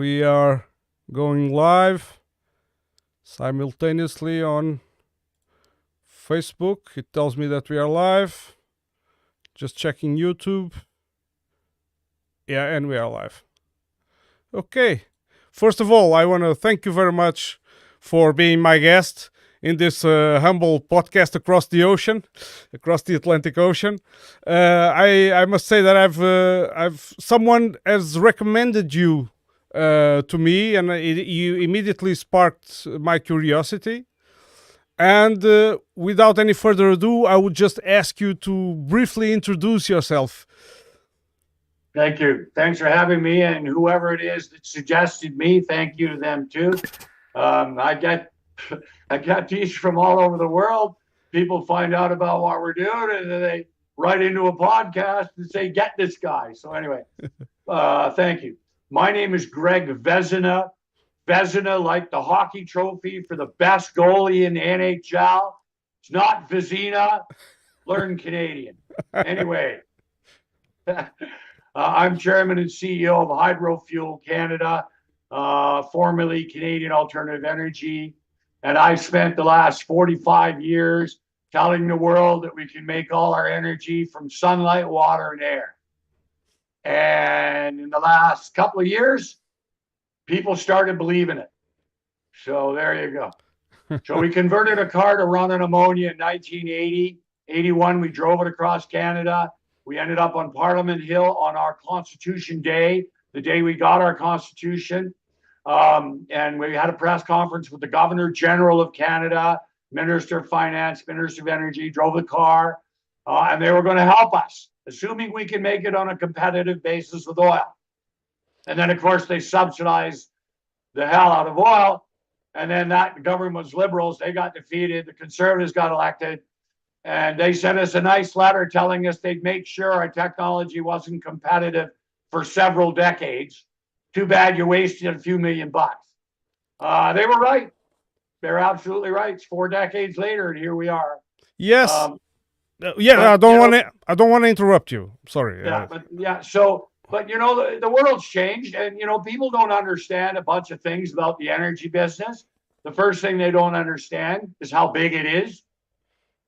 we are going live simultaneously on Facebook. It tells me that we are live. Just checking YouTube. Yeah, and we are live. Okay. First of all, I want to thank you very much for being my guest in this humble podcast across the ocean, across the Atlantic Ocean. I must say that I've someone has recommended you to me, and you immediately sparked my curiosity. And without any further ado, I would just ask you to briefly introduce yourself. Thank you. Thanks for having me, and whoever it is that suggested me, thank you to them too. I get these from all over the world. People find out about what we're doing, and then they write into a podcast and say, "Get this guy." So anyway, thank you. My name is Greg Vezina. Vezina, like the hockey trophy for the best goalie in the NHL. It's not Vezina. Learn Canadian. Anyway. I'm chairman and CEO of Hydrofuel Canada, formerly Canadian Alternative Energy. And I spent the last 45 years telling the world that we can make all our energy from sunlight, water, and air. And in the last couple of years, people started believing it. So there you go. So we converted a car to run on ammonia in 1980. 81, we drove it across Canada. We ended up on Parliament Hill on our Constitution Day, the day we got our Constitution. And we had a press conference with the Governor General of Canada, Minister of Finance, Minister of Energy, drove the car, and they were going to help us, assuming we can make it on a competitive basis with oil. And then, of course, they subsidized the hell out of oil. And then that government was Liberals. They got defeated. The Conservatives got elected. And they sent us a nice letter telling us they'd make sure our technology wasn't competitive for several decades. Too bad you wasted a few $1 million. They were right. They're absolutely right. It's 4 decades later, and here we are. Yes. I don't want to interrupt you. Sorry. But you know, the world's changed, and you know, people don't understand a bunch of things about the energy business. The first thing they don't understand is how big it is.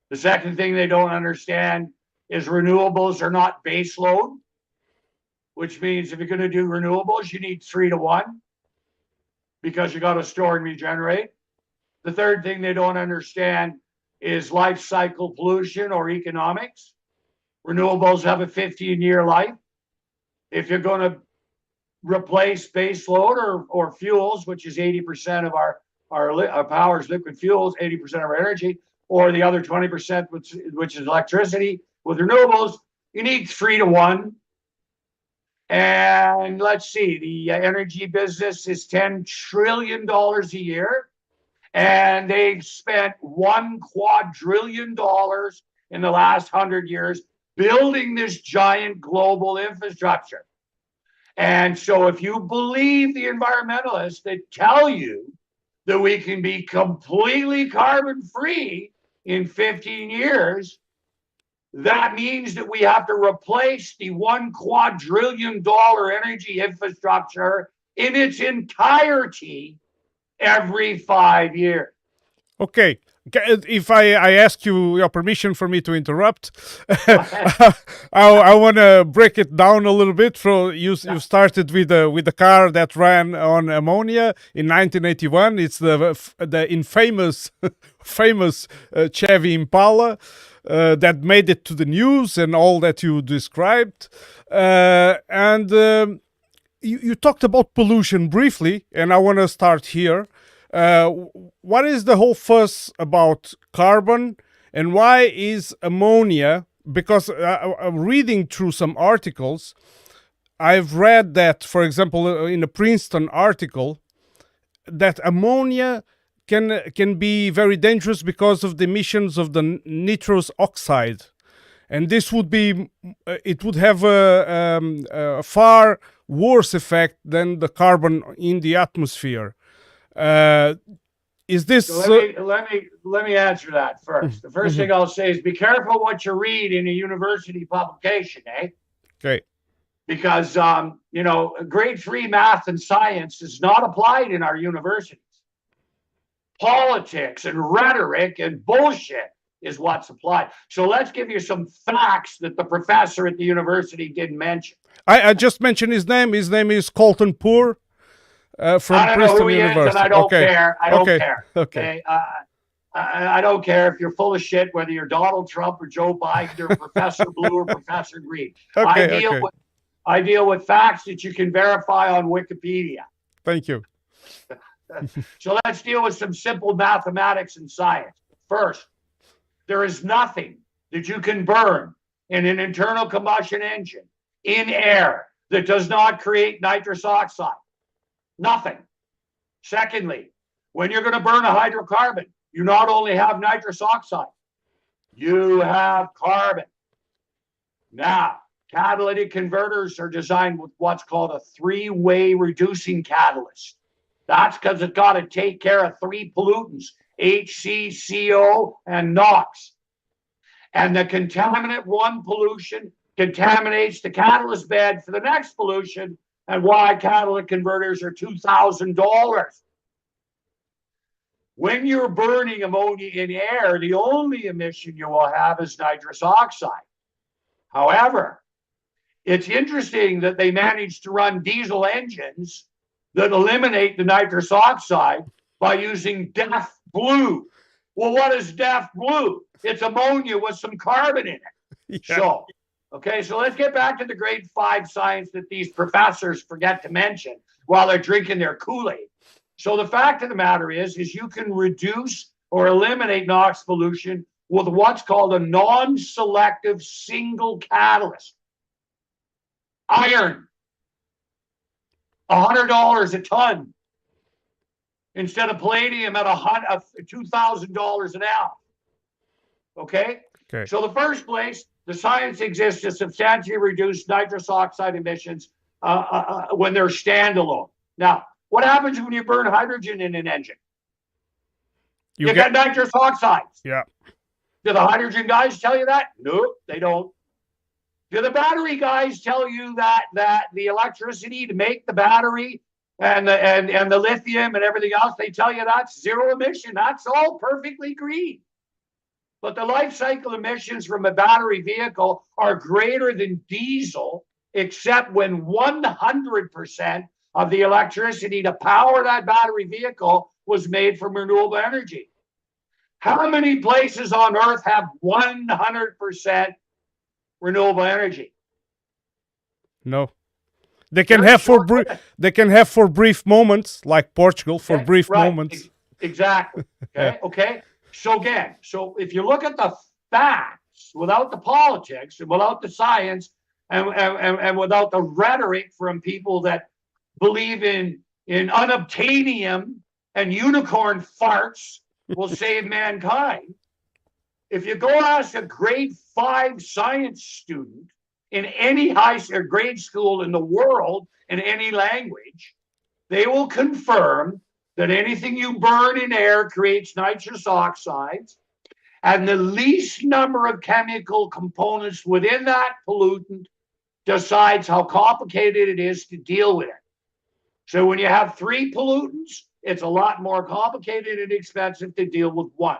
The second thing they don't understand is renewables are not base load, which means if you're going to do renewables, you need 3 to 1 because you got to store and regenerate. The third thing they don't understand is life cycle pollution or economics. Renewables have a 15-year life. If you're going to replace base load or fuels, which is 80% of our power is liquid fuels, 80% of our energy, or the other 20%, which is electricity. With renewables, you need 3 to 1. And let's see, the energy business is $10 trillion a year. And they've spent $1 quadrillion in the last 100 years building this giant global infrastructure. And so if you believe the environmentalists that tell you that we can be completely carbon free in 15 years, that means that we have to replace the $1 quadrillion energy infrastructure in its entirety every 5 years. Okay. If I ask you your permission for me to interrupt, I want to break it down a little bit. You started with the car that ran on ammonia in 1981. It's the infamous famous Chevy Impala that made it to the news and all that you described. You talked about pollution briefly, and I want to start here. What is the whole fuss about carbon, and why is ammonia? Because I'm reading through some articles. I've read that, for example, in a Princeton article, that ammonia can be very dangerous because of the emissions of the nitrous oxide, and this would have a far worse effect than the carbon in the atmosphere. Is this? So let me answer that first. The first thing I'll say is be careful what you read in a university publication, eh? Okay. because, grade 3 math and science is not applied in our universities. Politics and rhetoric and bullshit is what's applied. So let's give you some facts that the professor at the university didn't mention. I just mentioned his name. His name is Colton Poor from I don't know Princeton who he is, University. and I don't Okay. care. I don't Okay. care. Okay. I don't care if you're full of shit, whether you're Donald Trump or Joe Biden or Professor Blue or Professor Green. Okay. I deal with facts that you can verify on Wikipedia. Thank you. So let's deal with some simple mathematics and science. First, there is nothing that you can burn in an internal combustion engine in air that does not create nitrous oxide. Nothing. Secondly, when you're going to burn a hydrocarbon, you not only have nitrous oxide, you have carbon. Now, catalytic converters are designed with what's called a three-way reducing catalyst. That's because it's got to take care of three pollutants, HCCO and NOx. And the contaminant one pollution contaminates the catalyst bed for the next pollution, and why catalytic converters are $2,000. When you're burning ammonia in air, the only emission you will have is nitrous oxide. However, it's interesting that they managed to run diesel engines that eliminate the nitrous oxide by using DEF blue. Well, what is DEF blue? It's ammonia with some carbon in it. Yeah. So let's get back to the grade 5 science that these professors forget to mention while they're drinking their Kool-Aid. So the fact of the matter is you can reduce or eliminate NOx pollution with what's called a non-selective single catalyst. Iron, $100 a ton, instead of palladium at $2,000 an ounce. Okay? So the first place, the science exists to substantially reduce nitrous oxide emissions when they're standalone. Now, what happens when you burn hydrogen in an engine? You get nitrous oxides. Yeah. Do the hydrogen guys tell you that? Nope, they don't. Do the battery guys tell you that the electricity to make the battery and the lithium and everything else, they tell you that's zero emission? That's all perfectly green. But the life cycle emissions from a battery vehicle are greater than diesel, except when 100% of the electricity to power that battery vehicle was made from renewable energy. How many places on Earth have 100% renewable energy? No. They can have for brief moments, like Portugal, for brief moments. Exactly. Okay. So again, if you look at the facts without the politics and without the science and without the rhetoric from people that believe in unobtainium and unicorn farts will save mankind. If you go ask a grade 5 science student in any high or grade school in the world in any language, they will confirm that anything you burn in air creates nitrous oxides, and the least number of chemical components within that pollutant decides how complicated it is to deal with it. So when you have 3 pollutants, it's a lot more complicated and expensive to deal with one.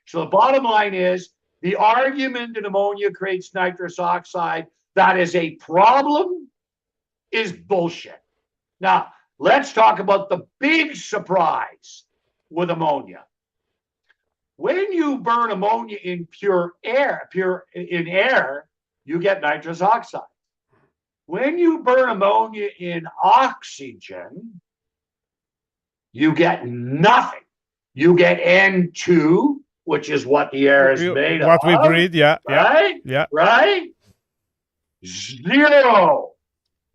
So the bottom line is the argument that ammonia creates nitrous oxide, that is a problem, is bullshit. Now, let's talk about the big surprise with ammonia. When you burn ammonia in pure air, you get nitrous oxide. When you burn ammonia in oxygen, you get nothing. You get N2, which is what the air is made of. What we breathe, yeah. Right? Zero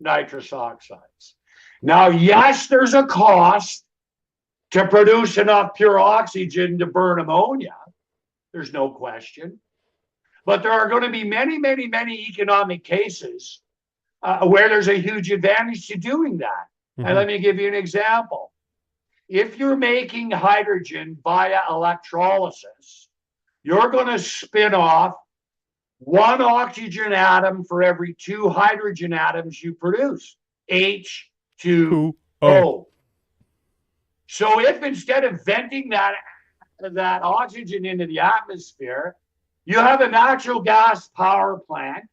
nitrous oxides. Now, yes, there's a cost to produce enough pure oxygen to burn ammonia. There's no question. But there are going to be many, many, many economic cases where there's a huge advantage to doing that. Mm-hmm. And let me give you an example. If you're making hydrogen via electrolysis, you're going to spin off one oxygen atom for every 2 hydrogen atoms you produce. H2O. Oh. So if instead of venting that oxygen into the atmosphere, you have a natural gas power plant.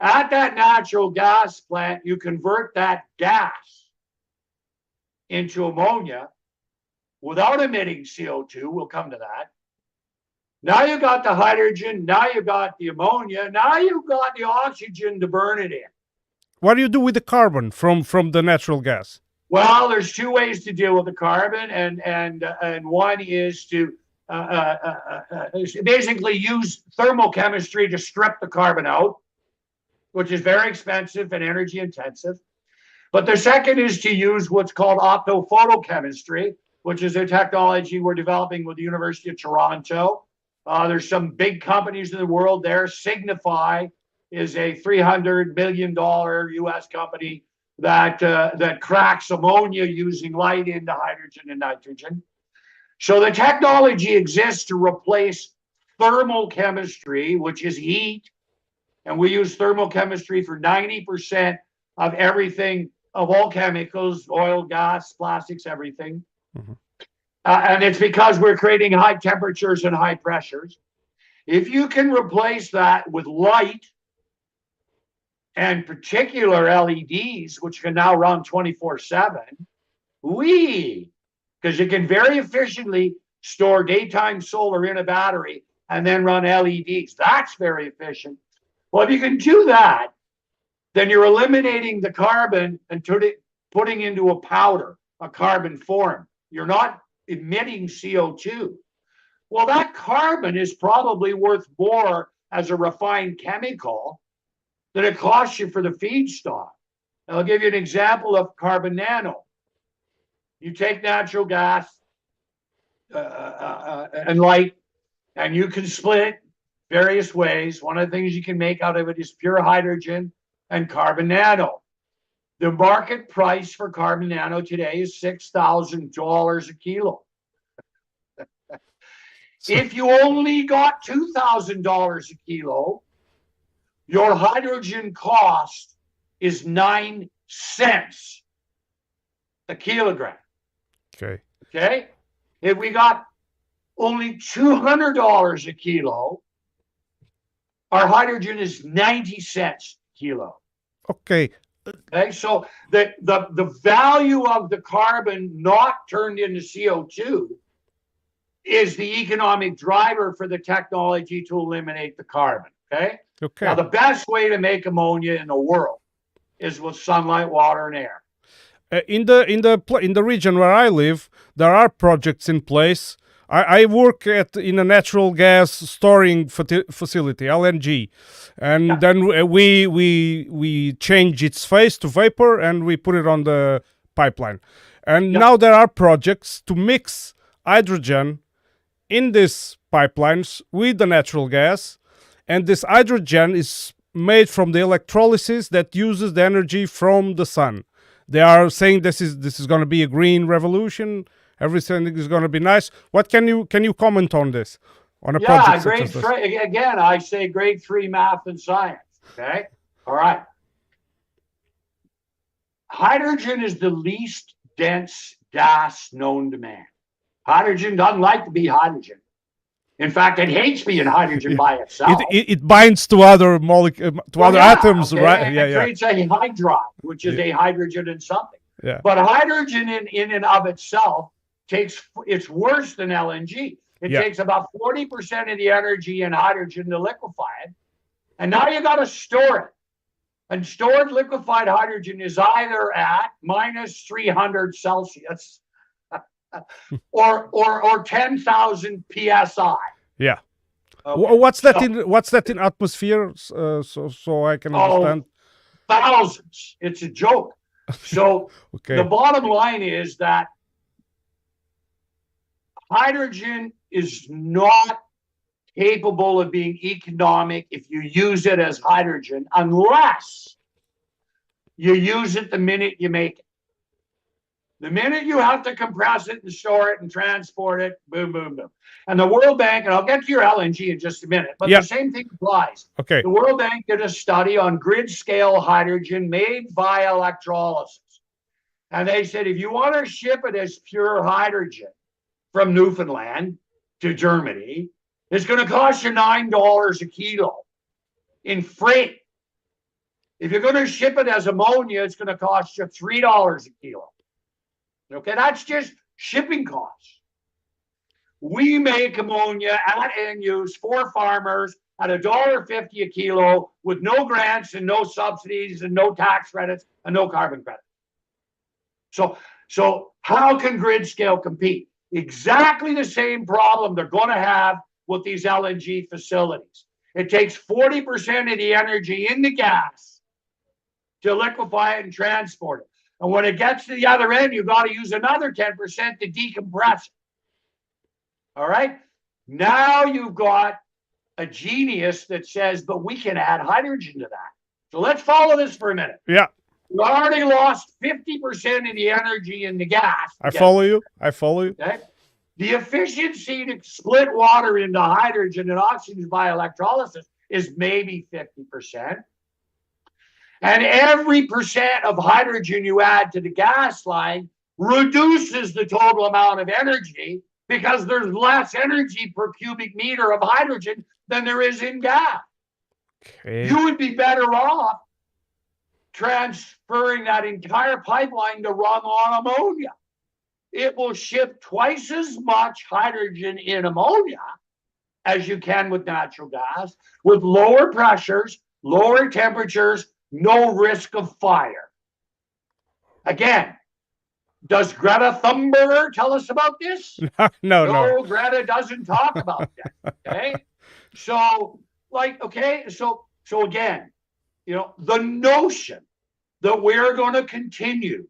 At that natural gas plant, you convert that gas into ammonia without emitting CO2. We'll come to that. Now you got the hydrogen, now you got the ammonia, now you've got the oxygen to burn it in. What do you do with the carbon from the natural gas? Well, there's 2 ways to deal with the carbon, and one is to basically use thermochemistry to strip the carbon out, which is very expensive and energy intensive. But the second is to use what's called optophotochemistry, which is a technology we're developing with the University of Toronto. There's some big companies in the world there. Signify is a $300 million US company that cracks ammonia using light into hydrogen and nitrogen. So the technology exists to replace thermal chemistry, which is heat. And we use thermal chemistry for 90% of everything, of all chemicals, oil, gas, plastics, everything. Mm-hmm. And it's because we're creating high temperatures and high pressures. If you can replace that with light, and particular LEDs, which can now run 24/7, because you can very efficiently store daytime solar in a battery and then run LEDs. That's very efficient. Well, if you can do that, then you're eliminating the carbon and putting into a powder, a carbon form. You're not emitting CO2. Well, that carbon is probably worth more as a refined chemical than it costs you for the feedstock. I'll give you an example of carbon nano. You take natural gas and light, and you can split it various ways. One of the things you can make out of it is pure hydrogen and carbon nano. The market price for carbon nano today is $6,000 a kilo. If you only got $2,000 a kilo, your hydrogen cost is 9 cents a kilogram. Okay. If we got only $200 a kilo, our hydrogen is 90 cents a kilo. Okay. So the value of the carbon not turned into CO2 is the economic driver for the technology to eliminate the carbon. Okay. Now, the best way to make ammonia in the world is with sunlight, water, and air. In the region where I live, there are projects in place. I work in a natural gas storing facility, LNG, and then we change its phase to vapor and we put it on the pipeline. And now there are projects to mix hydrogen in these pipelines with the natural gas, and this hydrogen is made from the electrolysis that uses the energy from the sun. They are saying this is going to be a green revolution. Everything is going to be nice. What can you comment on this? On a project such as this? Again, I say grade 3 math and science. Okay, all right. Hydrogen is the least dense gas known to man. Hydrogen doesn't like to be hydrogen. In fact, it hates being hydrogen by itself. It binds to other atoms, right? It creates a hydride, which is a hydrogen in something. Yeah. But hydrogen in and of itself it's worse than LNG. It takes about 40% of the energy in hydrogen to liquefy it. And now you got to store it. And stored liquefied hydrogen is either at minus 300 Celsius or 10,000 psi. Yeah. Okay. What's that in atmosphere? So I can understand. Thousands. It's a joke. So the bottom line is that hydrogen is not capable of being economic if you use it as hydrogen unless you use it the minute you make it. The minute you have to compress it and store it and transport it, boom, boom, boom. And the World Bank, and I'll get to your LNG in just a minute, but the same thing applies. Okay. The World Bank did a study on grid scale hydrogen made via electrolysis. And they said, if you want to ship it as pure hydrogen from Newfoundland to Germany, it's going to cost you $9 a kilo in freight. If you're going to ship it as ammonia, it's going to cost you $3 a kilo. Okay, that's just shipping costs. We make ammonia at end use for farmers at $1.50 a kilo with no grants and no subsidies and no tax credits and no carbon credits. So how can grid scale compete? Exactly the same problem they're going to have with these LNG facilities. It takes 40% of the energy in the gas to liquefy it and transport it. And when it gets to the other end, you've got to use another 10% to decompress it. All right? Now you've got a genius that says, but we can add hydrogen to that. So let's follow this for a minute. Yeah. We already lost 50% of the energy in the gas. I follow you. Okay? The efficiency to split water into hydrogen and oxygen by electrolysis is maybe 50%. And every percent of hydrogen you add to the gas line reduces the total amount of energy because there's less energy per cubic meter of hydrogen than there is in gas. Okay. You would be better off transferring that entire pipeline to run on ammonia. It will ship twice as much hydrogen in ammonia as you can with natural gas, with lower pressures, lower temperatures, no risk of fire. Again, does Greta Thunberg tell us about this? No. Greta doesn't talk about that. Okay. So again, the notion that we're going to continue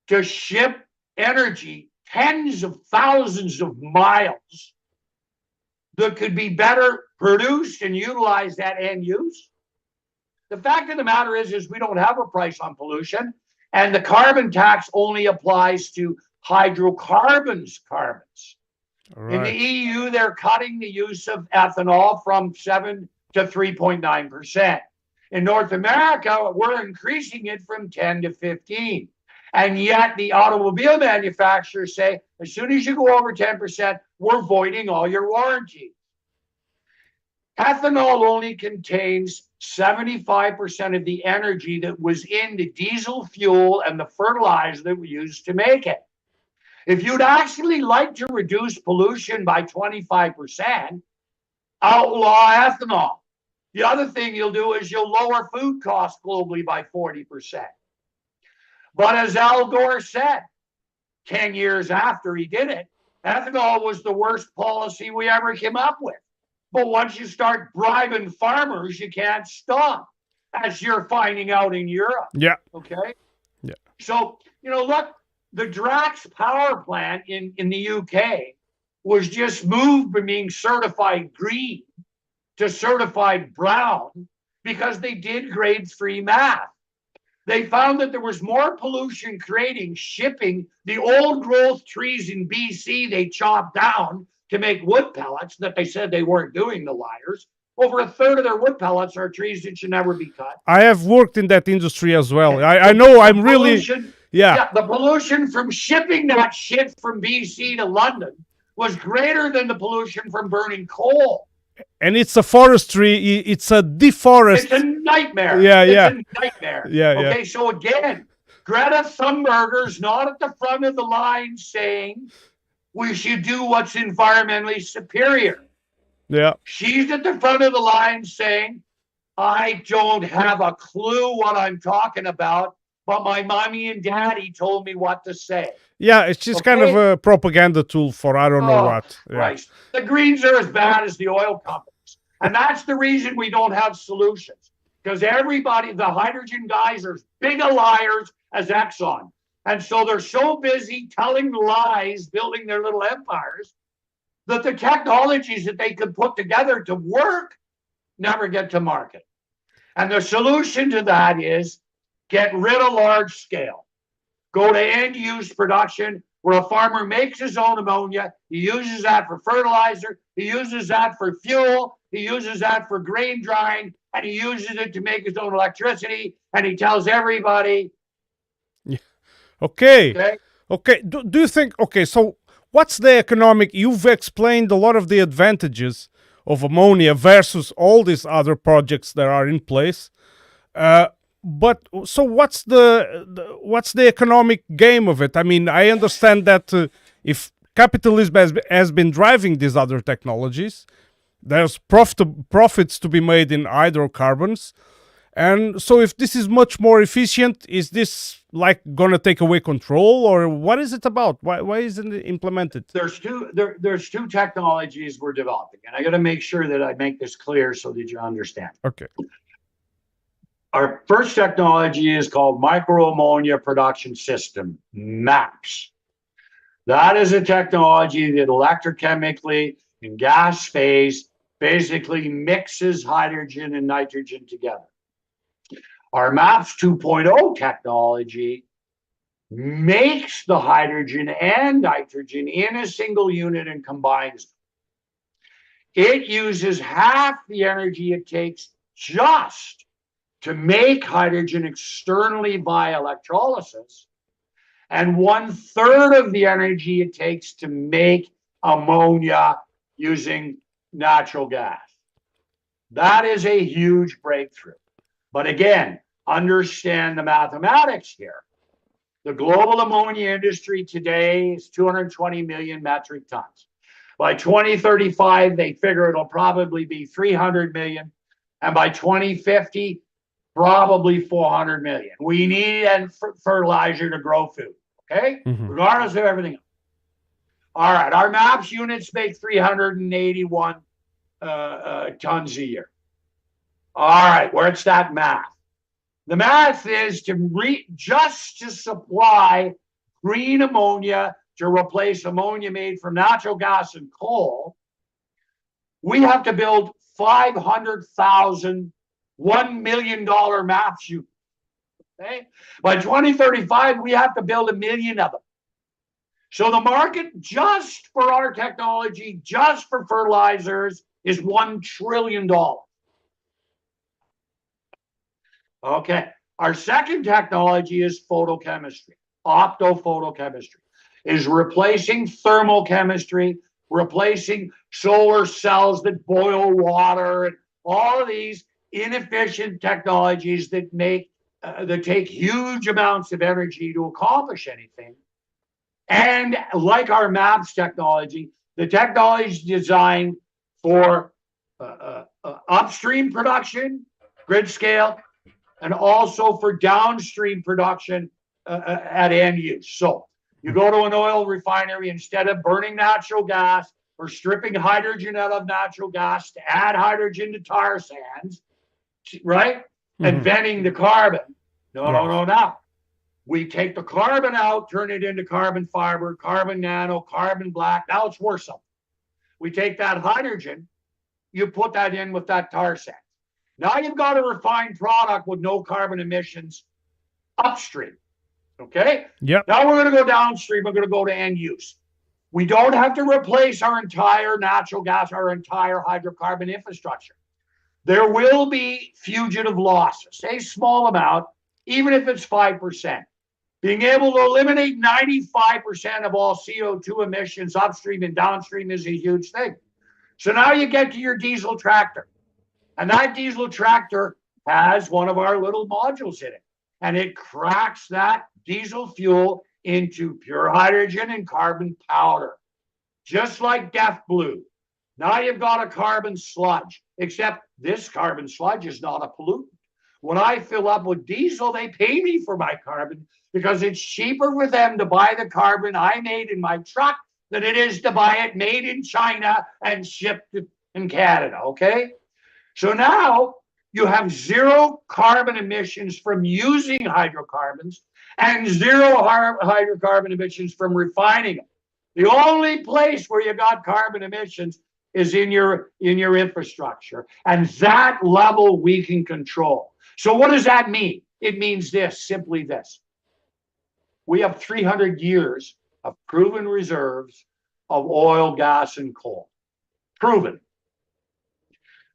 to ship energy tens of thousands of miles that could be better produced and utilized at end use. The fact of the matter is we don't have a price on pollution, and the carbon tax only applies to hydrocarbons carbons. Right. In the EU, they're cutting the use of ethanol from 7 to 3.9%. In North America, we're increasing it from 10 to 15. And yet the automobile manufacturers say, as soon as you go over 10%, we're voiding all your warranties. Ethanol only contains 75% of the energy that was in the diesel fuel and the fertilizer that we used to make it. If you'd actually like to reduce pollution by 25%, outlaw ethanol. The other thing you'll do is you'll lower food costs globally by 40%. But as Al Gore said 10 years after he did it, ethanol was the worst policy we ever came up with. But once you start bribing farmers, you can't stop, as you're finding out in Europe. Yeah. Okay? Yeah. So, look, the Drax power plant in the UK was just moved from being certified green to certified brown because they did grade 3 math. They found that there was more pollution creating shipping the old growth trees in BC they chopped down to make wood pellets that they said they weren't doing, the liars. Over a third of their wood pellets are trees that should never be cut. I have worked in that industry as well. I know I'm really... Yeah, the pollution from shipping that shit from BC to London was greater than the pollution from burning coal. And it's a forestry, it's a deforest. It's a nightmare. It's a nightmare. Okay, so again, Greta Thunberg's not at the front of the line saying we should do what's environmentally superior. Yeah. She's at the front of the line saying, I don't have a clue what I'm talking about, but my mommy and daddy told me what to say. Yeah, it's just kind of a propaganda tool for I don't know what. Yeah. Christ. The Greens are as bad as the oil companies. And that's the reason we don't have solutions. Because everybody, the hydrogen guys are as big a liars as Exxon. And so they're so busy telling lies, building their little empires, that the technologies that they could put together to work never get to market. And the solution to that is get rid of large scale. go to end-use production, where a farmer makes his own ammonia. He uses that for fertilizer. He uses that for fuel. He uses that for grain drying, and he uses it to make his own electricity. And he tells everybody, Okay. Okay. Do you think, okay, so what's the economic? You've explained a lot of the advantages of ammonia versus all these other projects that are in place. But so what's the economic game of it? I mean, I understand that if capitalism has been driving these other technologies, there's profits to be made in hydrocarbons. And so if this is much more efficient, is this like gonna take away control, or what is it about? Why isn't it implemented? There's two technologies we're developing, and I got to make sure that I make this clear so that you understand. Okay. Our first technology is called micro ammonia production system, MAPS. That is a technology that electrochemically in gas phase basically mixes hydrogen and nitrogen together. Our MAPS 2.0 technology makes the hydrogen and nitrogen in a single unit and combines them. It uses half the energy it takes just to make hydrogen externally by electrolysis, and 1/3 of the energy it takes to make ammonia using natural gas. That is a huge breakthrough. But again, understand the mathematics here. The global ammonia industry today is 220 million metric tons. By 2035, they figure it'll probably be 300 million. And by 2050, probably 400 million. We need fertilizer to grow food, okay? Regardless of everything else. All right, our MAPS units make 381 tons a year. All right, where's that math? The math is just to supply green ammonia to replace ammonia made from natural gas and coal, we have to build 500,000 $1 million MAPS units. Okay? By 2035, we have to build 1 million of them. So the market just for our technology, just for fertilizers, is $1 trillion. Okay. Our second technology is photochemistry, optophotochemistry, is replacing thermal chemistry, replacing solar cells that boil water, and all of these inefficient technologies that take huge amounts of energy to accomplish anything. And like our MAPS technology, the technology is designed for upstream production, grid scale, and also for downstream production at end use. So you go to an oil refinery, instead of burning natural gas or stripping hydrogen out of natural gas to add hydrogen to tar sands, right? And venting the carbon. No. We take the carbon out, turn it into carbon fiber, carbon nano, carbon black. Now it's worth something. We take that hydrogen, you put that in with that tar sand. Now you've got a refined product with no carbon emissions upstream. Okay? Yep. Now we're going to go downstream. We're going to go to end use. We don't have to replace our entire natural gas, our entire hydrocarbon infrastructure. There will be fugitive losses, a small amount, even if it's 5%. Being able to eliminate 95% of all CO2 emissions upstream and downstream is a huge thing. So now you get to your diesel tractor. And that diesel tractor has one of our little modules in it. And it cracks that diesel fuel into pure hydrogen and carbon powder, just like Death Blue. Now you've got a carbon sludge, except this carbon sludge is not a pollutant. When I fill up with diesel, they pay me for my carbon because it's cheaper for them to buy the carbon I made in my truck than it is to buy it made in China and shipped in Canada, okay? So now you have zero carbon emissions from using hydrocarbons and zero hydrocarbon emissions from refining them. The only place where you got carbon emissions is in your infrastructure. And that level we can control. So what does that mean? It means this, simply this. We have 300 years of proven reserves of oil, gas, and coal. Proven.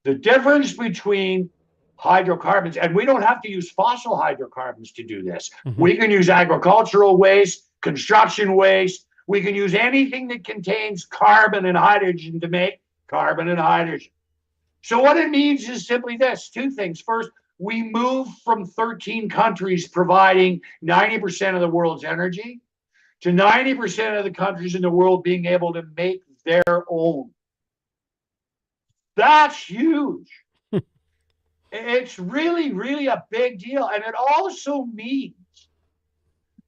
The difference between hydrocarbons, and we don't have to use fossil hydrocarbons to do this. Mm-hmm. We can use agricultural waste, construction waste. We can use anything that contains carbon and hydrogen to make carbon and hydrogen. So what it means is simply this, two things. First, we move from 13 countries providing 90% of the world's energy to 90% of the countries in the world being able to make their own. That's huge. It's really, really a big deal. And it also means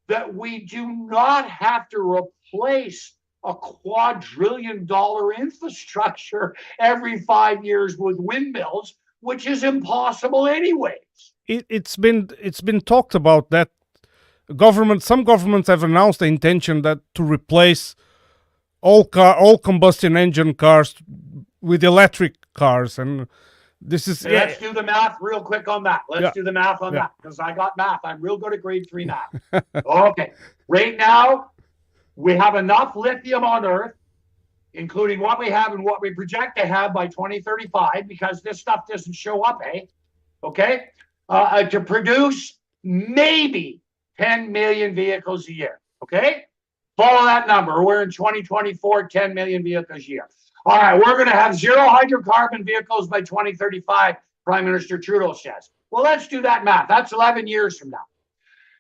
that we do not have to replace a quadrillion-dollar infrastructure every 5 years with windmills, which is impossible anyways. It's been talked about that some governments have announced the intention that to replace all combustion engine cars with electric cars, and this is. Let's do the math real quick on that. Let's do the math on that, because I got math. I'm real good at grade 3 math. Okay, right now we have enough lithium on Earth, including what we have and what we project to have by 2035, because this stuff doesn't show up, okay? To produce maybe 10 million vehicles a year, okay? Follow that number. We're in 2024, 10 million vehicles a year. All right, we're going to have zero hydrocarbon vehicles by 2035, Prime Minister Trudeau says. Well, let's do that math. That's 11 years from now.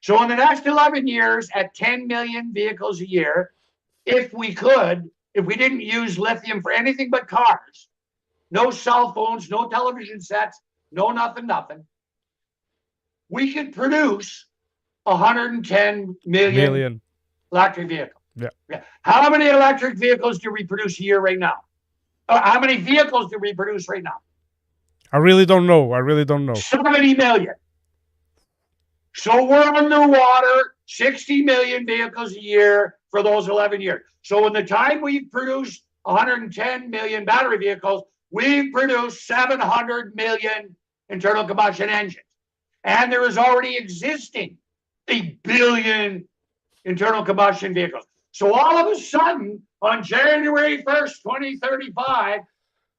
So in the next 11 years, at 10 million vehicles a year, if we didn't use lithium for anything but cars, no cell phones, no television sets, no nothing, we could produce 110 million electric vehicles. Yeah. How many electric vehicles do we produce a year right now? How many vehicles do we produce right now? I really don't know. 70 million. So we're underwater 60 million vehicles a year for those 11 years. So in the time we've produced 110 million battery vehicles, we've produced 700 million internal combustion engines. And there is already existing 1 billion internal combustion vehicles. So all of a sudden, on January 1st, 2035,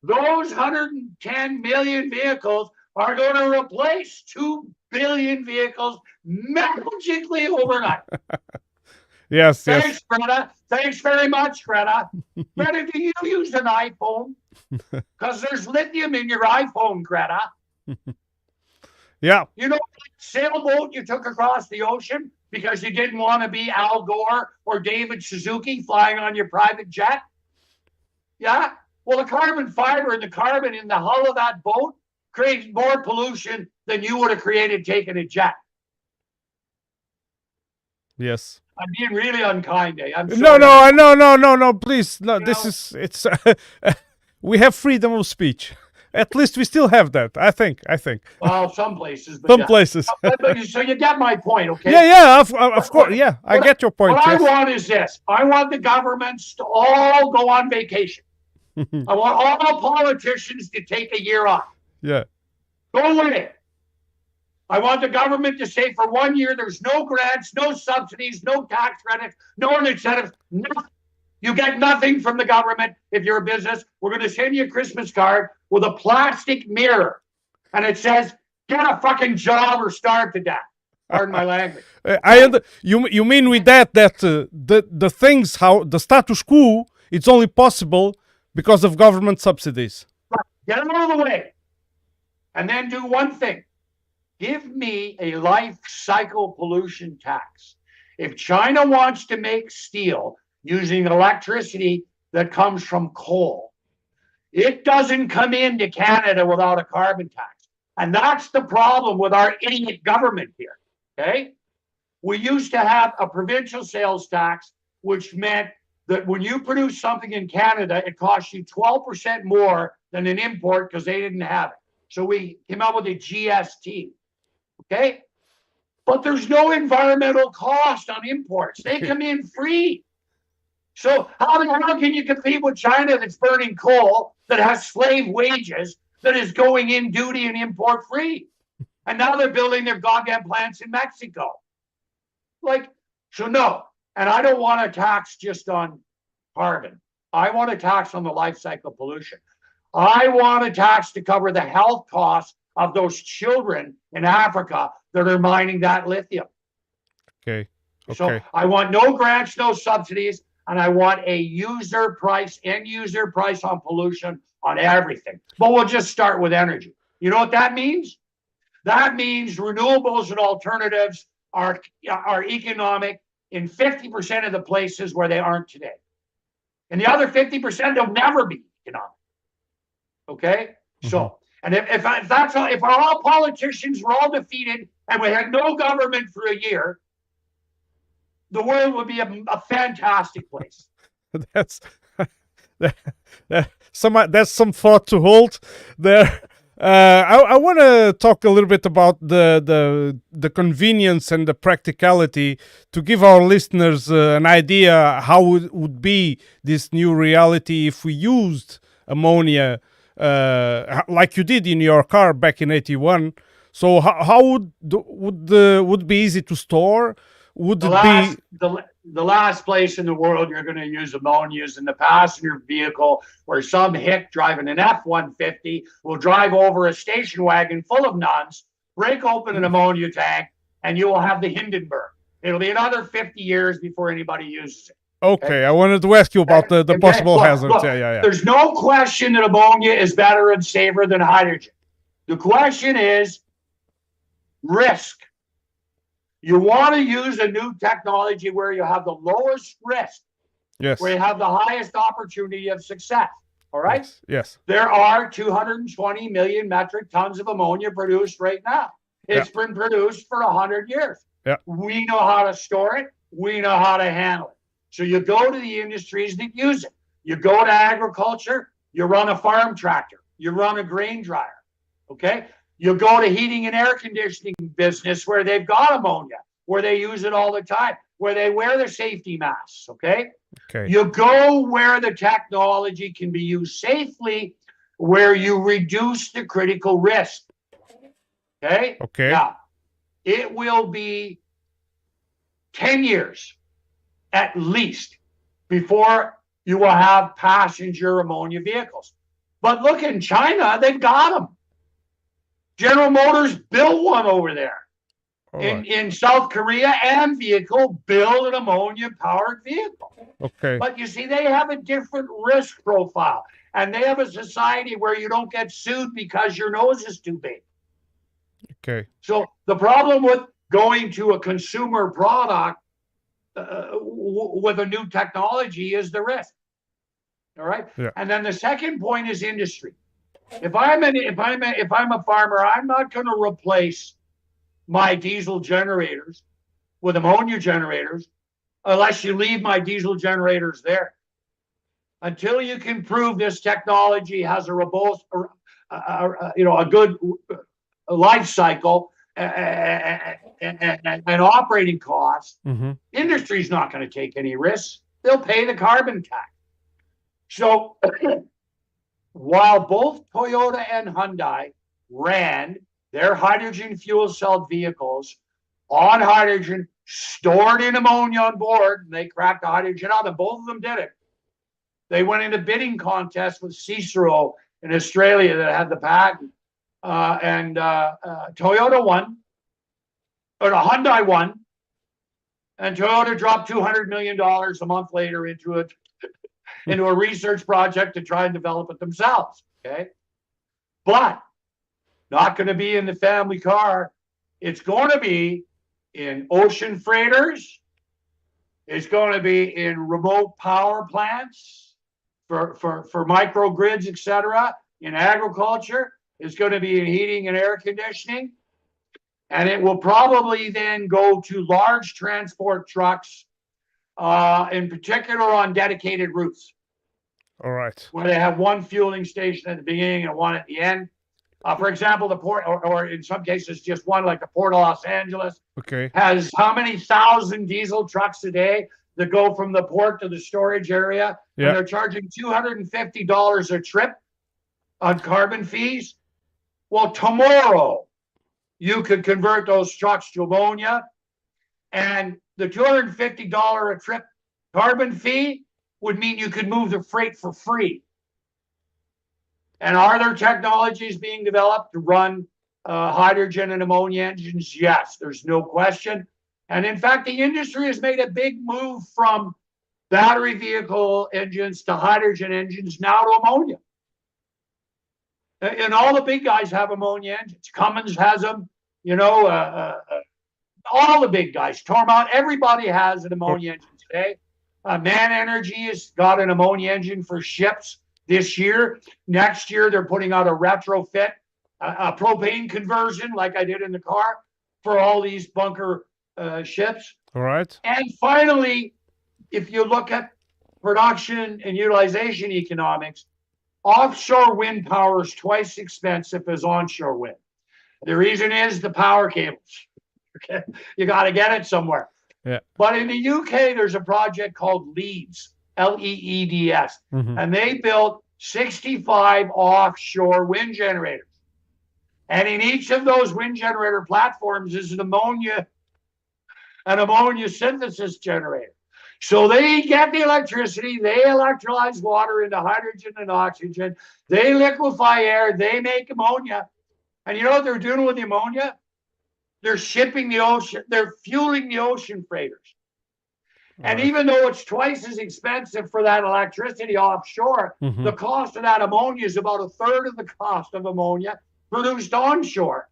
those 110 million vehicles are going to replace 2 billion vehicles magically overnight. Yes. Thanks, Greta. Thanks very much, Greta. Greta, do you use an iPhone? Because there's lithium in your iPhone, Greta. Yeah. You know that sailboat you took across the ocean because you didn't want to be Al Gore or David Suzuki flying on your private jet? Yeah? Well, the carbon fiber and the carbon in the hull of that boat creates more pollution than you would have created taking a jet. Yes. I'm being really unkind, I'm sorry. No, please. No, it's we have freedom of speech. At least we still have that, I think. Well, some places. Places. So you get my point, okay? Yeah, of course. Yeah, I get your point. What I want is this. I want the governments to all go on vacation. I want all politicians to take a year off. Yeah. Go away. I want the government to say for 1 year, there's no grants, no subsidies, no tax credits, no incentives, nothing. You get nothing from the government if you're a business. We're going to send you a Christmas card with a plastic mirror. And it says, get a fucking job or starve to death. Pardon my language. You mean with that the things, how the status quo, it's only possible because of government subsidies. Get them out of the way. And then do one thing. Give me a life cycle pollution tax. If China wants to make steel using electricity that comes from coal, it doesn't come into Canada without a carbon tax. And that's the problem with our idiot government here, okay? We used to have a provincial sales tax, which meant that when you produce something in Canada, it costs you 12% more than an import because they didn't have it. So we came up with a GST, okay? But there's no environmental cost on imports. They come in free. So how can you compete with China that's burning coal, that has slave wages, that is going in duty and import free? And now they're building their goddamn plants in Mexico. Like, So no, and I don't want to tax just on carbon. I want to tax on the life cycle pollution. I want a tax to cover the health costs of those children in Africa that are mining that lithium. Okay. So I want no grants, no subsidies, and I want a user price, end user price on pollution on everything. But we'll just start with energy. You know what that means? That means renewables and alternatives are economic in 50% of the places where they aren't today. And the other 50%, they'll never be economic. Okay? So, and if that's all, if all politicians were all defeated and we had no government for a year, the world would be a fantastic place. That's that's some thought to hold there. I want to talk a little bit about the convenience and the practicality to give our listeners an idea how it would be this new reality if we used ammonia like you did in your car back in '81. So how would be easy to store? Would it be the last place in the world you're going to use ammonia is in the passenger vehicle, where some hick driving an F-150 will drive over a station wagon full of nuns, break open an ammonia tank, and you will have the Hindenburg. It'll be another 50 years before anybody uses it. Okay, I wanted to ask you about the possible hazards. Look, yeah. There's no question that ammonia is better and safer than hydrogen. The question is risk. You want to use a new technology where you have the lowest risk, yes, where you have the highest opportunity of success. All right? Yes. There are 220 million metric tons of ammonia produced right now. It's been produced for 100 years. Yeah. We know how to store it. We know how to handle it. So you go to the industries that use it. You go to agriculture, you run a farm tractor, you run a grain dryer, okay? You go to heating and air conditioning business where they've got ammonia, where they use it all the time, where they wear the safety masks, okay? You go where the technology can be used safely, where you reduce the critical risk, okay? Now, it will be 10 years at least before you will have passenger ammonia vehicles. But look, in China, they've got them. General Motors built one over there. In South Korea, Amvehicle built an ammonia-powered vehicle. Okay. But you see, they have a different risk profile. And they have a society where you don't get sued because your nose is too big. Okay. So the problem with going to a consumer product with a new technology is the risk. All right. Yeah. And then the second point is industry. If I'm a farmer, I'm not going to replace my diesel generators with ammonia generators unless you leave my diesel generators there. Until you can prove this technology has a robust, a good life cycle and operating costs, industry's not going to take any risks. They'll pay the carbon tax. So while both Toyota and Hyundai ran their hydrogen fuel cell vehicles on hydrogen stored in ammonia on board, and they cracked the hydrogen out, and both of them did it. They went into bidding contests with Cicero in Australia that had the patent, and Toyota won, or Hyundai won, and Toyota dropped $200 million a month later into a research project to try and develop it themselves. Okay, but not going to be in the family car. It's going to be in ocean freighters. It's going to be in remote power plants for microgrids, etc. In agriculture, it's going to be in heating and air conditioning. And it will probably then go to large transport trucks, in particular on dedicated routes. All right. Where they have one fueling station at the beginning and one at the end. For example, the port, or in some cases just one, like the Port of Los Angeles, has how many thousand diesel trucks a day that go from the port to the storage area, and they're charging $250 a trip on carbon fees. Well, tomorrow you could convert those trucks to ammonia, And the $250 a trip carbon fee would mean you could move the freight for free. And are there technologies being developed to run hydrogen and ammonia engines? Yes, there's no question. And in fact, the industry has made a big move from battery vehicle engines to hydrogen engines, now to ammonia. And all the big guys have ammonia engines. Cummins has them, you know, all the big guys, Tormont, everybody has an ammonia engine today. Man Energy has got an ammonia engine for ships this year. Next year, they're putting out a retrofit, a propane conversion like I did in the car for all these bunker ships. All right. And finally, if you look at production and utilization economics, offshore wind power is twice expensive as onshore wind. The reason is the power cables. Okay, you got to get it somewhere. Yeah. But in the UK, there's a project called LEEDS, L-E-E-D-S, and they built 65 offshore wind generators. And in each of those wind generator platforms is an ammonia synthesis generator. So they get the electricity, they electrolyze water into hydrogen and oxygen, they liquefy air, they make ammonia. And you know what they're doing with the ammonia? They're shipping the ocean, they're fueling the ocean freighters. And even though it's twice as expensive for that electricity offshore, the cost of that ammonia is about a third of the cost of ammonia produced onshore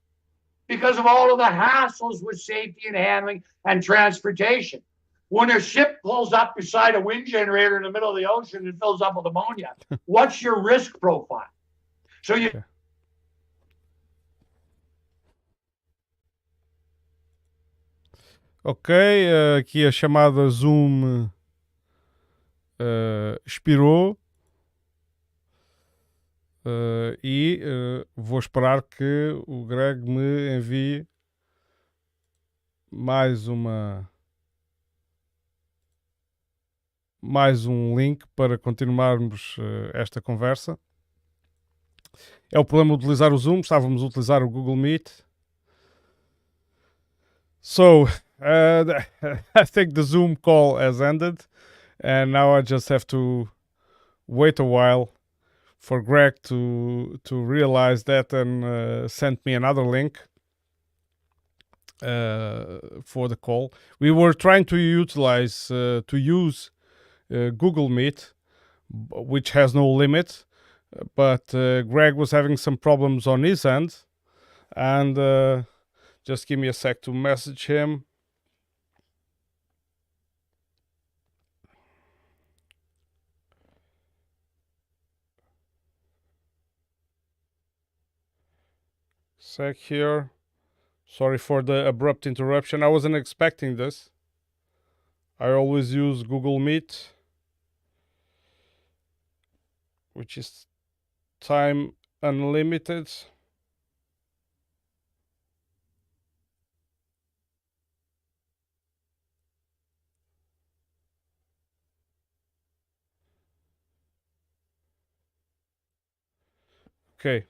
because of all of the hassles with safety and handling and transportation. When a ship pulls up beside a wind generator in the middle of the ocean and fills up with ammonia, what's your risk profile? So you... Ok, aqui a chamada Zoom expirou e vou esperar que o Greg me envie mais um link para continuarmos esta conversa. É o problema de utilizar o Zoom, estávamos a utilizar o Google Meet. So, I think the Zoom call has ended, and now I just have to wait a while for Greg to realize that and send me another link for the call. We were trying to use Google Meet, which has no limit, but Greg was having some problems on his end, and just give me a sec to message him. Sec here. Sorry for the abrupt interruption. I wasn't expecting this. I always use Google Meet, which is time unlimited. Okay.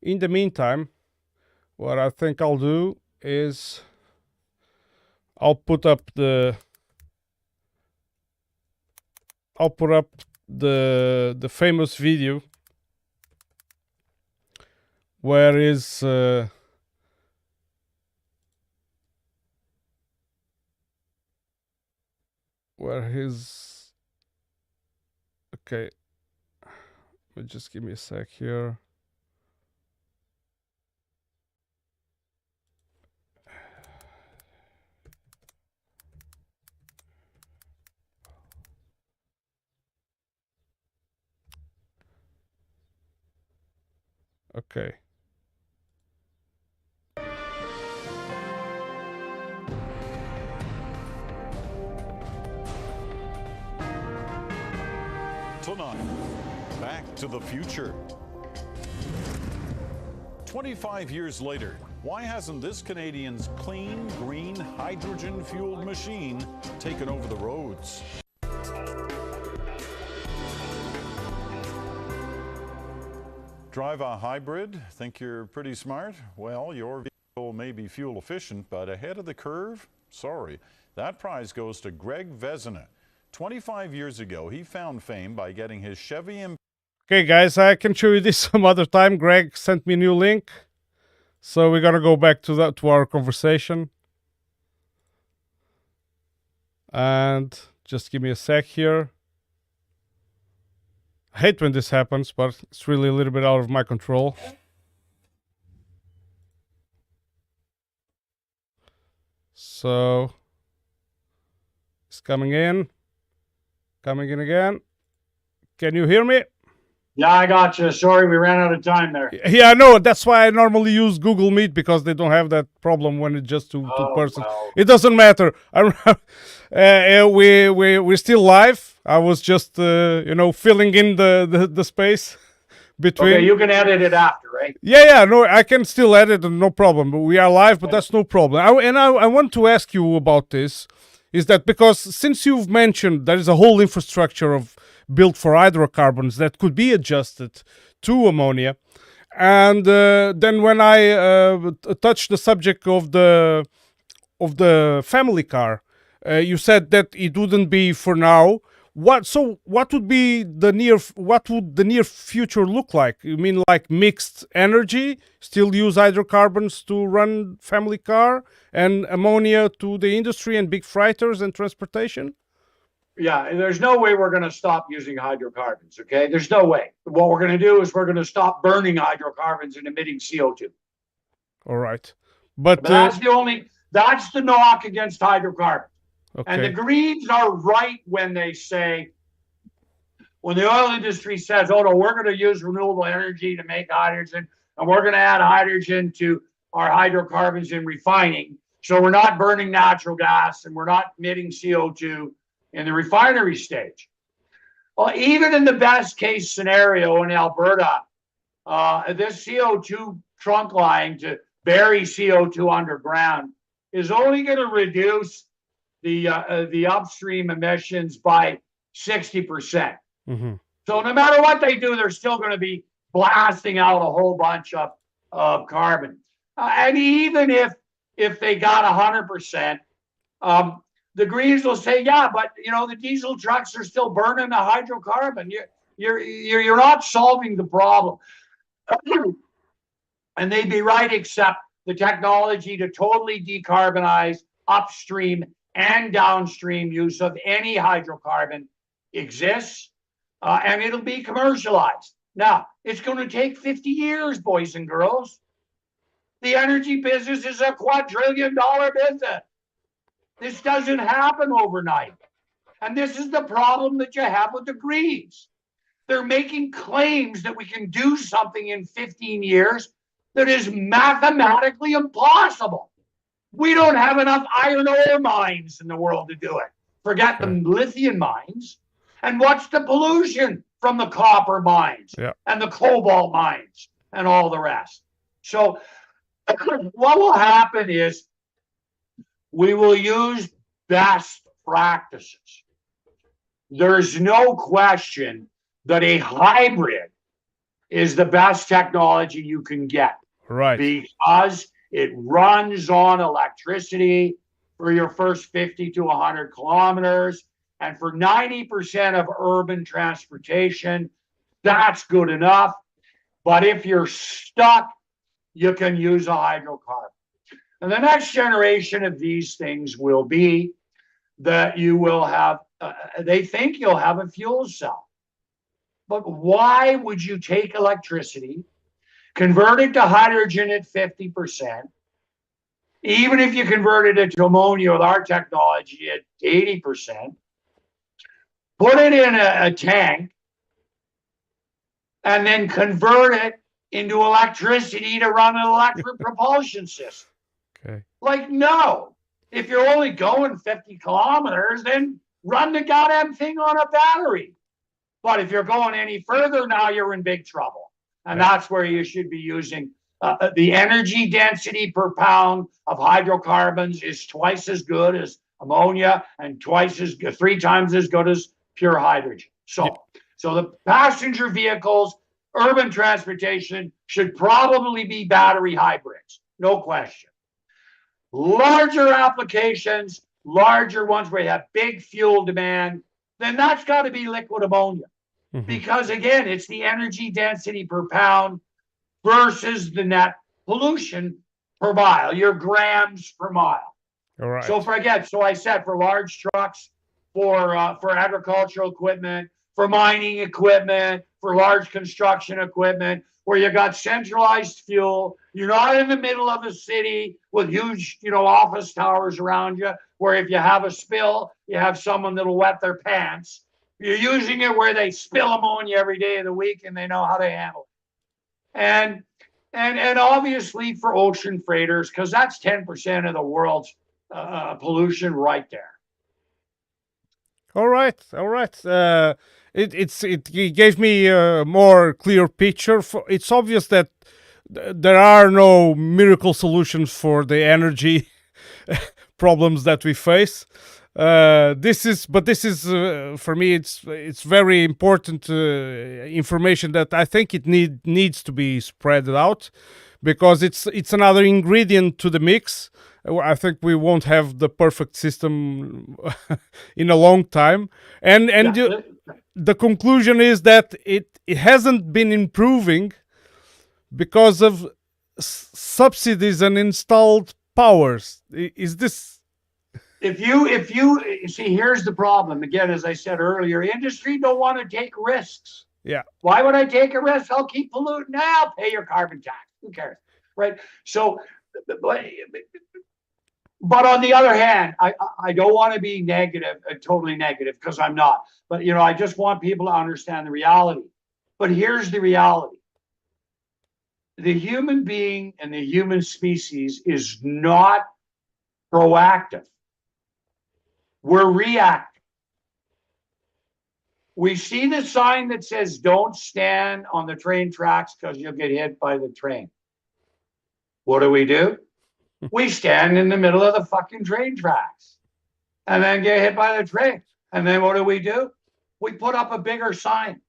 In the meantime, what I think I'll do is I'll put up the famous video where is okay, just give me a sec here. Okay. Tonight, Back to the Future. 25 years later, why hasn't this Canadian's clean, green, hydrogen-fueled machine taken over the roads? Drive a hybrid? Think you're pretty smart? Well, your vehicle may be fuel efficient, but ahead of the curve? Sorry. That prize goes to Greg Vezina. 25 years ago, he found fame by getting his Chevy Impala. Okay, guys, I can show you this some other time. Greg sent me a new link. So we're gonna go back to our conversation. And just give me a sec here. I hate when this happens, but it's really a little bit out of my control. So it's coming in again. Can you hear me? Yeah, I got you. Sorry, we ran out of time there. Yeah, I know. That's why I normally use Google Meet, because they don't have that problem when it's just two persons. Well. It doesn't matter. We're still live. I was just filling in the space between. Okay, you can edit it after, right? Yeah. No, I can still edit, no problem. But we are live, but that's no problem. I want to ask you about this. Is that because since you've mentioned there is a whole infrastructure built for hydrocarbons that could be adjusted to ammonia, and then when I touched the subject of the family car, you said that it wouldn't be for now. What would the near future look like? You mean like mixed energy, still use hydrocarbons to run family car, and ammonia to the industry and big freighters and transportation? Yeah, there's no way we're going to stop using hydrocarbons, okay? There's no way. What we're going to do is we're going to stop burning hydrocarbons and emitting CO2. All right. But that's the knock against hydrocarbons. Okay. And the Greens are right when they say, when the oil industry says, oh no, we're going to use renewable energy to make hydrogen, and we're going to add hydrogen to our hydrocarbons in refining. So we're not burning natural gas and we're not emitting CO2 in the refinery stage. Well, even in the best case scenario in Alberta, this CO2 trunk line to bury CO2 underground is only going to reduce the upstream emissions by 60%. Mm-hmm. So no matter what they do, they're still going to be blasting out a whole bunch of carbon. And even if they got 100%, the Greens will say, yeah, but the diesel trucks are still burning the hydrocarbon. You're not solving the problem. And they'd be right, except the technology to totally decarbonize upstream and downstream use of any hydrocarbon exists, and it'll be commercialized. Now, it's going to take 50 years, boys and girls. The energy business is a quadrillion-dollar business. This doesn't happen overnight. And this is the problem that you have with the Greens. They're making claims that we can do something in 15 years that is mathematically impossible. We don't have enough iron ore mines in the world to do it. Forget the lithium mines. And what's the pollution from the copper mines and the cobalt mines and all the rest? So what will happen is we will use best practices. There's no question that a hybrid is the best technology you can get. Right. Because it runs on electricity for your first 50 to 100 kilometers. And for 90% of urban transportation, that's good enough. But if you're stuck, you can use a hydrocarbon. And the next generation of these things will be that you will have, they think you'll have a fuel cell. But why would you take electricity, convert it to hydrogen at 50%, even if you converted it to ammonia with our technology at 80%, put it in a tank, and then convert it into electricity to run an electric propulsion system? Okay. Like, no. If you're only going 50 kilometers, then run the goddamn thing on a battery. But if you're going any further, now you're in big trouble. And that's where you should be using the energy density per pound of hydrocarbons is twice as good as ammonia and 3 times as good as pure hydrogen. So the passenger vehicles urban transportation should probably be battery hybrids, no question. Larger applications, larger ones where you have big fuel demand, then that's got to be liquid ammonia. Because again, it's the energy density per pound versus the net pollution per mile, your grams per mile. All right. So I said for large trucks, for agricultural equipment, for mining equipment, for large construction equipment, where you got centralized fuel, you're not in the middle of a city with huge, office towers around you, where if you have a spill, you have someone that'll wet their pants. You're using it where they spill ammonia every day of the week and they know how to handle it. And obviously for ocean freighters, because that's 10% of the world's pollution right there. All right. It gave me a more clear picture. It's obvious that there are no miracle solutions for the energy problems that we face. This is for me. It's very important information that I think it needs to be spread out, because it's another ingredient to the mix. I think we won't have the perfect system in a long time, and the conclusion is that it hasn't been improving because of subsidies and installed powers. Is this? If you see, here's the problem. Again, as I said earlier, industry don't want to take risks. Yeah. Why would I take a risk? I'll keep polluting. I'll pay your carbon tax. Who cares? Right. So, but on the other hand, I don't want to be negative, totally negative, because I'm not. But, I just want people to understand the reality. But here's the reality. The human being and the human species is not proactive. We're reactive. We see the sign that says, don't stand on the train tracks because you'll get hit by the train. What do? We stand in the middle of the fucking train tracks and then get hit by the train. And then what do? We put up a bigger sign.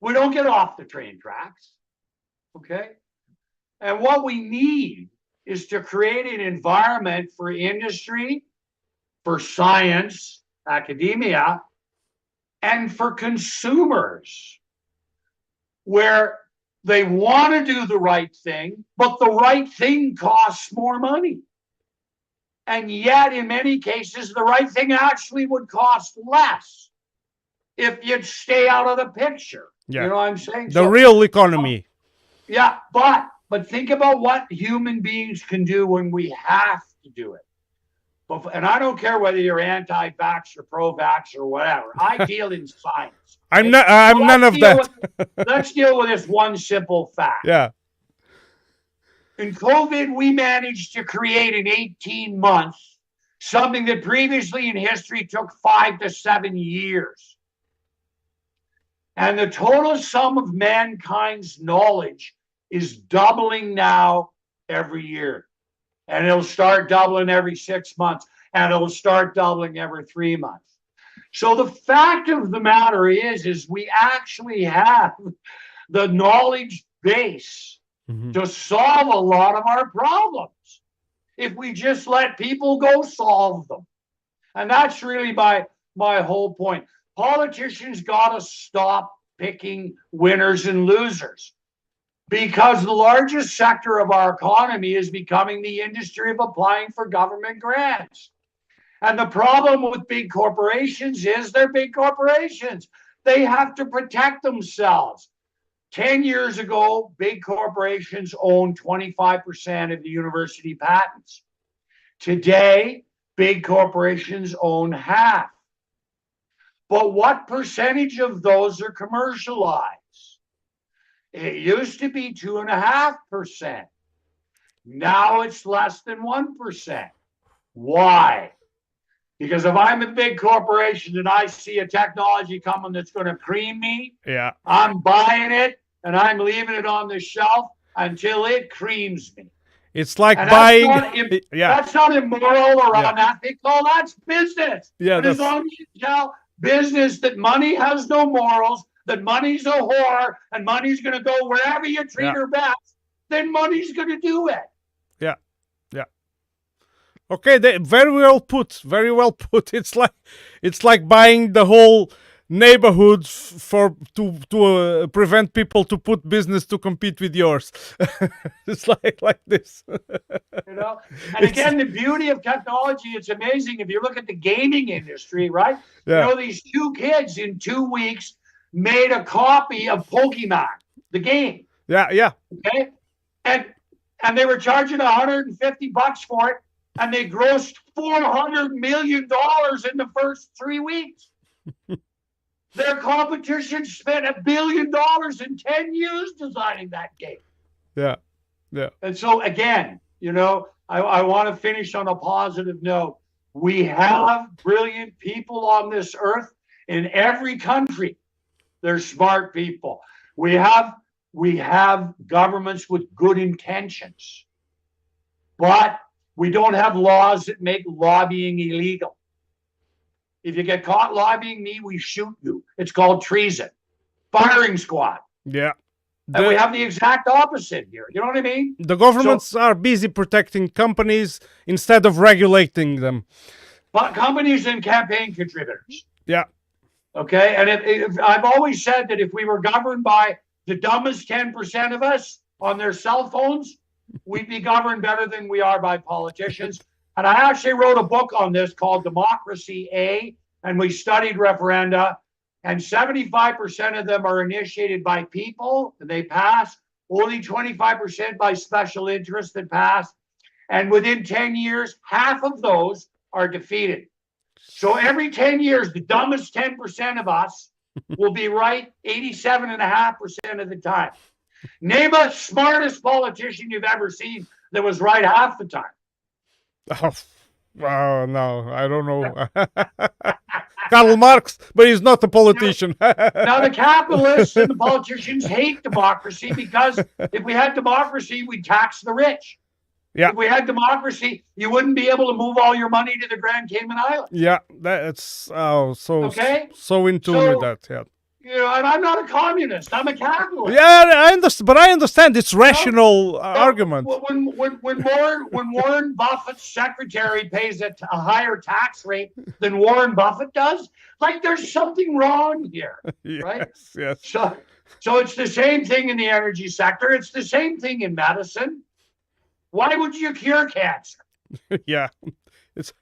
We don't get off the train tracks. Okay? And what we need is to create an environment for industry, for science, academia, and for consumers, where they want to do the right thing, but the right thing costs more money. And yet, in many cases, the right thing actually would cost less if you'd stay out of the picture. Yeah. You know what I'm saying? The real economy. Yeah, but think about what human beings can do when we have to do it. And I don't care whether you're anti-vax or pro-vax or whatever. I deal in science. I'm none of that. Let's deal with this one simple fact. Yeah. In COVID, we managed to create in 18 months something that previously in history took 5 to 7 years. And the total sum of mankind's knowledge is doubling now every year. And it'll start doubling every 6 months. And it'll start doubling every 3 months. So the fact of the matter is we actually have the knowledge base to solve a lot of our problems if we just let people go solve them. And that's really my whole point. Politicians got to stop picking winners and losers, because the largest sector of our economy is becoming the industry of applying for government grants. And the problem with big corporations is they're big corporations. They have to protect themselves. 10 years ago, big corporations owned 25% of the university patents. Today, big corporations own half. But what percentage of those are commercialized? It used to be 2.5%. Now it's less than 1%. Why? Because if I'm a big corporation and I see a technology coming that's going to cream me, I'm buying it and I'm leaving it on the shelf until it creams me. It's like buying. That's not immoral or unethical. That's business. Yeah, but as long as you tell business that money has no morals, that money's a whore and money's going to go wherever you treat Yeah. her best, then money's going to do it. Yeah. Yeah. Okay, very well put. Very well put. It's like buying the whole neighborhood to prevent people to put business to compete with yours. It's like this. You know, and again, the beauty of technology, it's amazing. If you look at the gaming industry, right? Yeah. You know, these two kids in 2 weeks made a copy of Pokemon, the game. Yeah. Yeah. Okay. And they were charging $150 for it, and they grossed $400 million in the first 3 weeks. Their competition spent $1 billion in 10 years designing that game. Yeah. Yeah. And so again, you know, I want to finish on a positive note. We have brilliant people on this earth in every country. They're smart people. We have governments with good intentions, but we don't have laws that make lobbying illegal. If you get caught lobbying me, we shoot you. It's called treason. Firing squad. Yeah. And we have the exact opposite here. You know what I mean? The governments are busy protecting companies instead of regulating them. But companies and campaign contributors. Yeah. Okay. And if I've always said that if we were governed by the dumbest 10% of us on their cell phones, we'd be governed better than we are by politicians. And I actually wrote a book on this called Democracy A, and we studied referenda, and 75% of them are initiated by people, and they pass. Only 25% by special interests that pass. And within 10 years, half of those are defeated. So every 10 years, the dumbest 10% of us will be right 87.5% of the time. Name a smartest politician you've ever seen that was right half the time. Oh, no, I don't know. Karl Marx, but he's not a politician. Now, the capitalists and the politicians hate democracy because if we had democracy, we'd tax the rich. Yeah. If we had democracy, you wouldn't be able to move all your money to the Grand Cayman Islands. Yeah, that's so in tune with that. Yeah. You know, and I'm not a communist. I'm a capitalist. Yeah, I understand, but I understand it's rational argument. When Warren Buffett's secretary pays a higher tax rate than Warren Buffett does, like there's something wrong here, right? Yes. So it's the same thing in the energy sector. It's the same thing in medicine. Why would you cure cancer? Yeah, it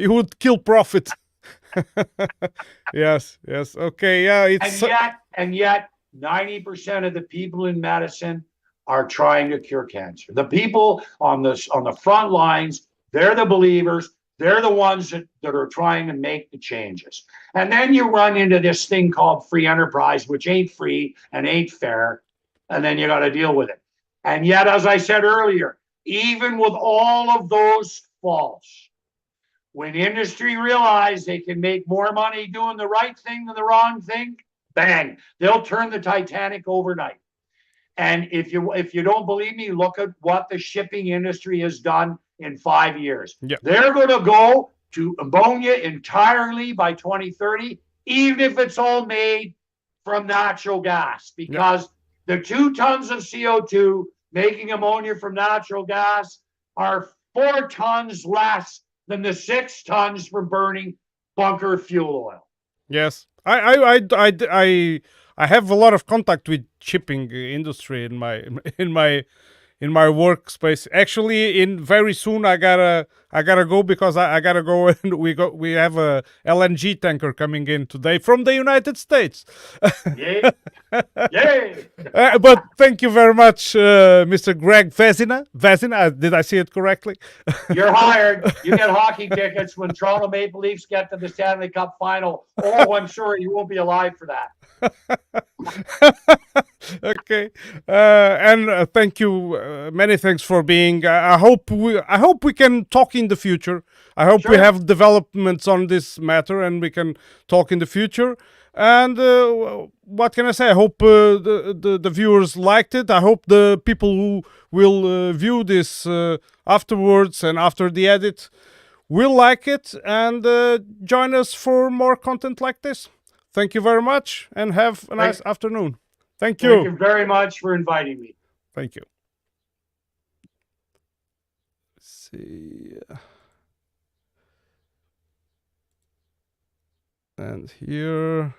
would kill profit. Yes. Okay. Yeah. And yet, 90% of the people in medicine are trying to cure cancer. The people on the front lines, they're the believers. They're the ones that are trying to make the changes. And then you run into this thing called free enterprise, which ain't free and ain't fair. And then you got to deal with it. And yet, as I said earlier, even with all of those faults, when industry realize they can make more money doing the right thing than the wrong thing, bang, they'll turn the Titanic overnight. And if you don't believe me, look at what the shipping industry has done in 5 years. Yep. They're going to go to ammonia entirely by 2030, even if it's all made from natural gas, because the 2 tons of CO2 making ammonia from natural gas are 4 tons less than the 6 tons from burning bunker fuel oil. Yes, I have a lot of contact with shipping industry in my workspace. Actually, very soon I gotta go because I gotta go and we have a LNG tanker coming in today from the United States. Yay! Yay! But thank you very much, Mr. Greg Vezina. Vezina, did I see it correctly? You're hired. You get hockey tickets when Toronto Maple Leafs get to the Stanley Cup final. Oh, I'm sorry, you won't be alive for that. Okay, and thank you. Many thanks for being. I hope we can talk in the future. I hope we have developments on this matter, and we can talk in the future. And what can I say? I hope the viewers liked it. I hope the people who will view this afterwards and after the edit will like it and join us for more content like this. thank you very much and have a nice afternoon. Thank you. Thank you very much for inviting me. Thank you. Let's see. And here.